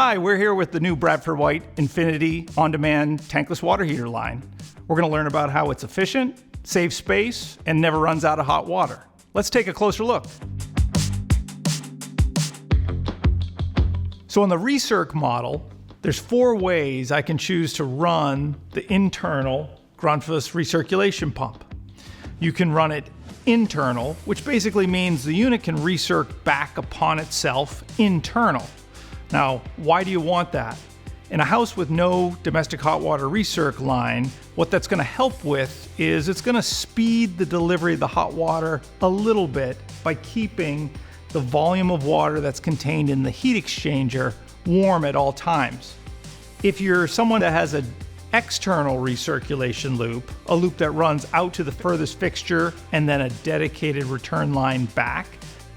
Hi, we're here with the new Bradford White Infinity on-demand tankless water heater line. We're going to learn about how it's efficient, saves space, and never runs out of hot water. Let's take a closer look. So in the Recirc model, there's 4 ways I can choose to run the internal Grundfos recirculation pump. You can run it internal, which basically means the unit can recirc back upon itself internal. Now, why do you want that? In a house with no domestic hot water recirc line, what that's going to help with is it's going to speed the delivery of the hot water a little bit by keeping the volume of water that's contained in the heat exchanger warm at all times. If you're someone that has an external recirculation loop, a loop that runs out to the furthest fixture and then a dedicated return line back,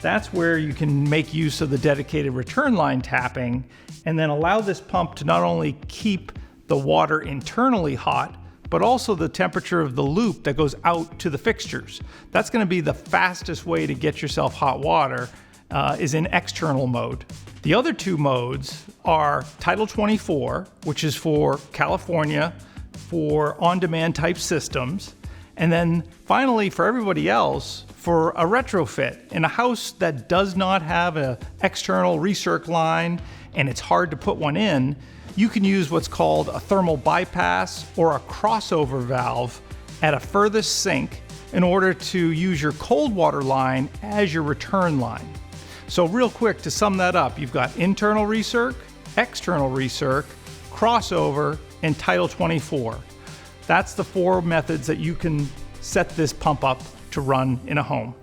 that's where you can make use of the dedicated return line tapping and then allow this pump to not only keep the water internally hot, but also the temperature of the loop that goes out to the fixtures. That's going to be the fastest way to get yourself hot water is in external mode. The other 2 modes are Title 24, which is for California for on-demand type systems, and then finally for everybody else for a retrofit. In a house that does not have an external recirc line and it's hard to put one in, you can use what's called a thermal bypass or a crossover valve at a furthest sink in order to use your cold water line as your return line. So real quick, to sum that up, you've got internal recirc, external recirc, crossover, and Title 24. That's the 4 methods that you can set this pump up to run in a home.